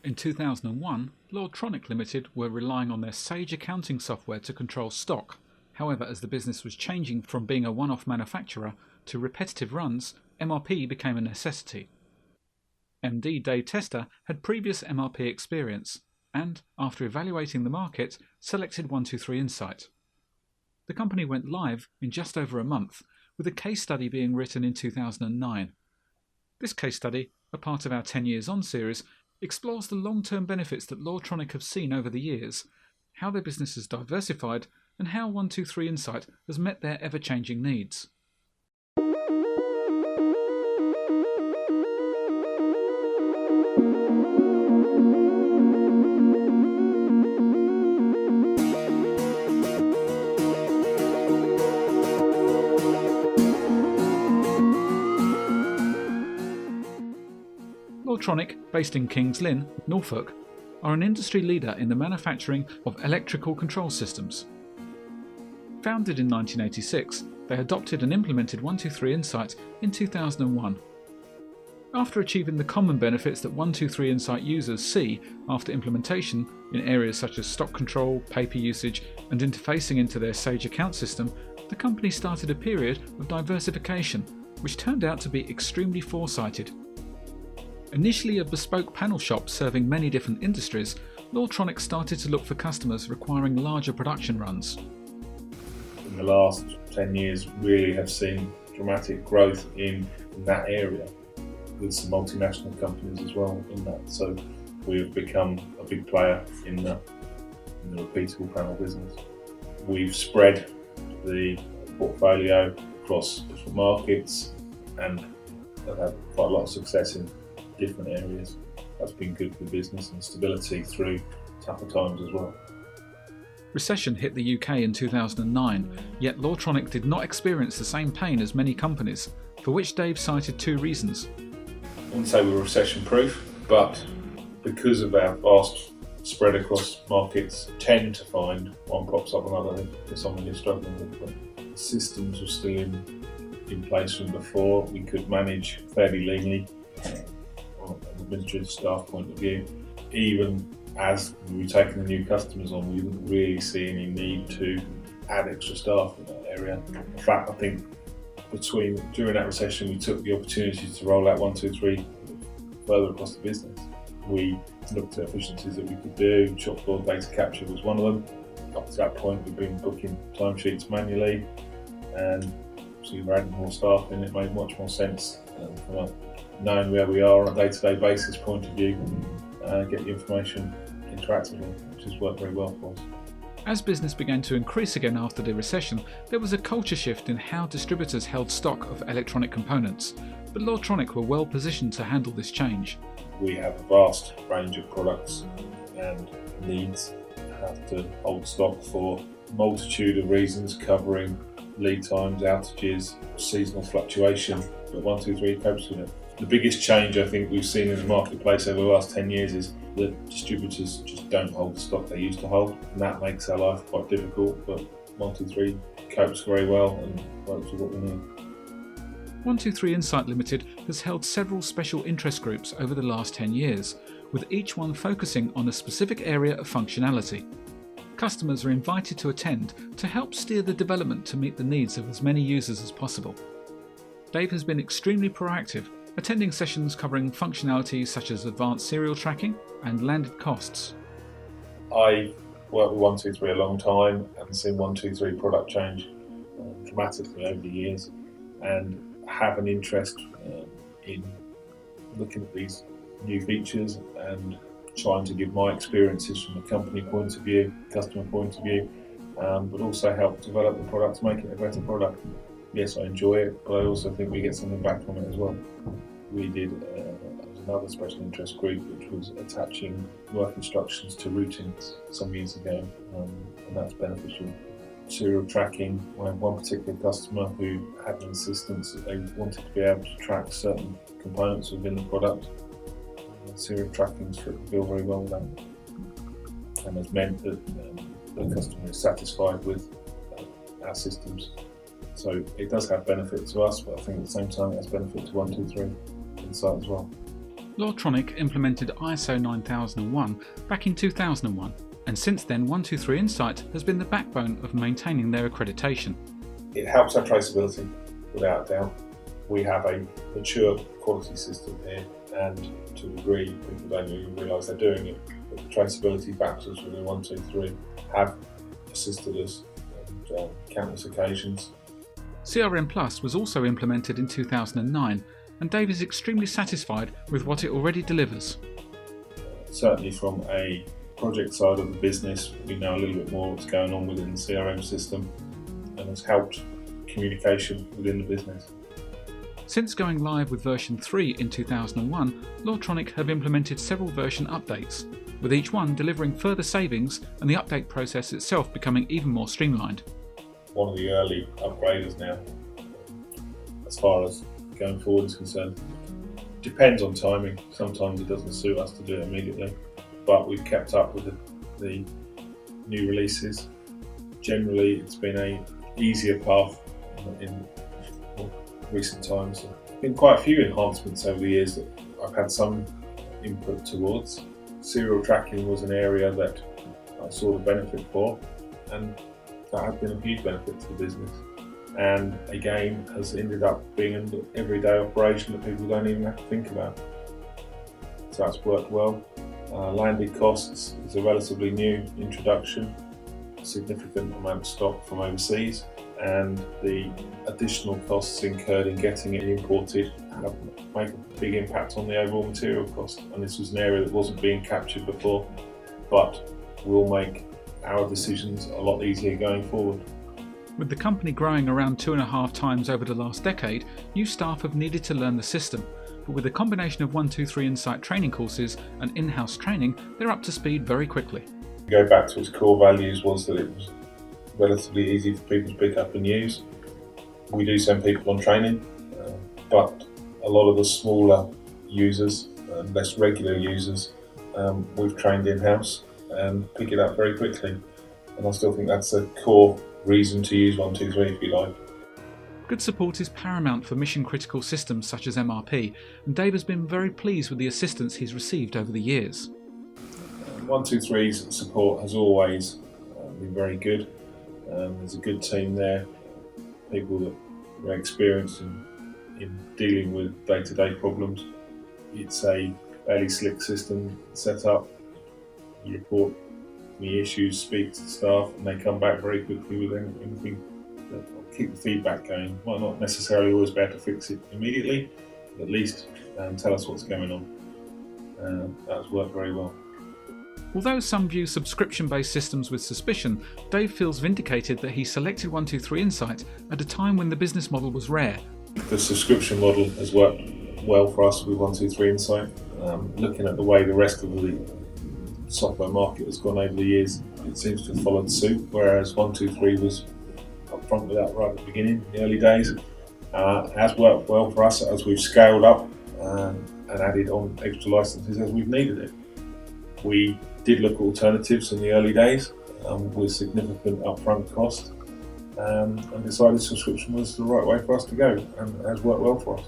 In 2001, Lawtronic Ltd were relying on their Sage accounting software to control stock. However, as the business was changing from being a one-off manufacturer to repetitive runs, MRP became a necessity. MD Dave Tester had previous MRP experience and, after evaluating the market, selected 123insight. The company went live in just over a month, with a case study being written in 2009. This case study, a part of our 10 Years On series, explores the long-term benefits that Lawtronic have seen over the years, how their business has diversified, and how 123insight has met their ever-changing needs. Lawtronic, based in Kings Lynn, Norfolk, are an industry leader in the manufacturing of electrical control systems. Founded in 1986, they adopted and implemented 123insight in 2001. After achieving the common benefits that 123insight users see after implementation in areas such as stock control, paper usage, and interfacing into their Sage account system, the company started a period of diversification, which turned out to be extremely foresighted. Initially a bespoke panel shop serving many different industries, Lawtronic started to look for customers requiring larger production runs. In the last 10 years really have seen dramatic growth in that area, with some multinational companies as well in that. So we have become a big player in the repeatable panel business. We've spread the portfolio across different markets and have had quite a lot of success in different areas. That's been good for business and stability through tougher times as well. Recession hit the UK in 2009, yet Lawtronic did not experience the same pain as many companies, for which Dave cited two reasons. I wouldn't say we're recession-proof, but because of our vast spread across markets, tend to find one pops up another for someone who's struggling with it. The systems were still in place from before. We could manage fairly leanly from an administrative staff point of view. Even as we were taking the new customers on, we didn't really see any need to add extra staff in that area. In fact, I think during that recession, we took the opportunity to roll out 123 further across the business. We looked at efficiencies that we could do. Shop floor data capture was one of them. Up to that point, we've been booking timesheets manually, and so we were adding more staff in. It made much more sense from knowing where we are on a day-to-day basis point of view, get the information interactively, which has worked very well for us. As business began to increase again after the recession, there was a culture shift in how distributors held stock of electronic components, but Lawtronic were well positioned to handle this change. We have a vast range of products and needs have to hold stock for a multitude of reasons, covering lead times, outages, seasonal fluctuation, but 123 copes with it. The biggest change I think we've seen in the marketplace over the last 10 years is that distributors just don't hold the stock they used to hold, and that makes our life quite difficult, but 123 copes very well and works with what we need. 123insight Ltd has held several special interest groups over the last 10 years, with each one focusing on a specific area of functionality. Customers are invited to attend to help steer the development to meet the needs of as many users as possible. Dave has been extremely proactive, attending sessions covering functionalities such as advanced serial tracking and landed costs. I worked with 123 a long time and seen 123 product change dramatically over the years, and have an interest in looking at these new features and trying to give my experiences from a company point of view, customer point of view, but also help develop the product to make it a better product. Yes, I enjoy it, but I also think we get something back from it as well. We did another special interest group which was attaching work instructions to routing some years ago, and that's beneficial. Serial tracking, I had one particular customer who had an insistence that they wanted to be able to track certain components within the product. Serial tracking fits bill very well with that, and has meant that the customer is satisfied with our systems. So it does have benefit to us, but I think at the same time it has benefit to 123insight as well. Lawtronic implemented ISO 9001 back in 2001, and since then 123insight has been the backbone of maintaining their accreditation. It helps our traceability, without doubt. We have a mature quality system here, and to a degree people don't even realise they're doing it, but the traceability factors within 123 have assisted us on countless occasions. CRM Plus was also implemented in 2009, and Dave is extremely satisfied with what it already delivers. Certainly from a project side of the business, we know a little bit more what's going on within the CRM system, and has helped communication within the business. Since going live with version 3 in 2001, Lawtronic have implemented several version updates, with each one delivering further savings and the update process itself becoming even more streamlined. One of the early upgraders now, as far as going forward is concerned. Depends on timing. Sometimes it doesn't suit us to do it immediately, but we've kept up with the new releases. Generally, it's been an easier path in recent times. There have been quite a few enhancements over the years that I've had some input towards. Serial tracking was an area that I saw the benefit for, and that has been a huge benefit to the business. And again, has ended up being an everyday operation that people don't even have to think about. So that's worked well. Landed costs is a relatively new introduction, a significant amount of stock from overseas, and the additional costs incurred in getting it imported have made a big impact on the overall material cost. And this was an area that wasn't being captured before, but will make our decisions a lot easier going forward. With the company growing around 2.5 times over the last decade, new staff have needed to learn the system, but with a combination of 123insight training courses and in-house training, they're up to speed very quickly. To go back to its core values was that it was relatively easy for people to pick up and use. We do send people on training, but a lot of the smaller users and less regular users, we've trained in-house and pick it up very quickly. And I still think that's a core reason to use 123 if you like. Good support is paramount for mission-critical systems such as MRP, and Dave has been very pleased with the assistance he's received over the years. 123's support has always been very good. There's a good team there, people that are experienced in dealing with day-to-day problems. It's a fairly slick system set up. You report any issues, speak to staff, and they come back very quickly with anything that will keep the feedback going. Might not necessarily always be able to fix it immediately, but at least tell us what's going on. That's worked very well. Although some view subscription-based systems with suspicion, Dave feels vindicated that he selected 123insight at a time when the business model was rare. The subscription model has worked well for us with 123insight. Looking at the way the rest of the software market has gone over the years, it seems to have followed suit, whereas 123 was up front with that right at the beginning, in the early days. It has worked well for us as we've scaled up and added on extra licenses as we've needed it. We did look at alternatives in the early days with significant upfront cost, and decided subscription was the right way for us to go, and it has worked well for us.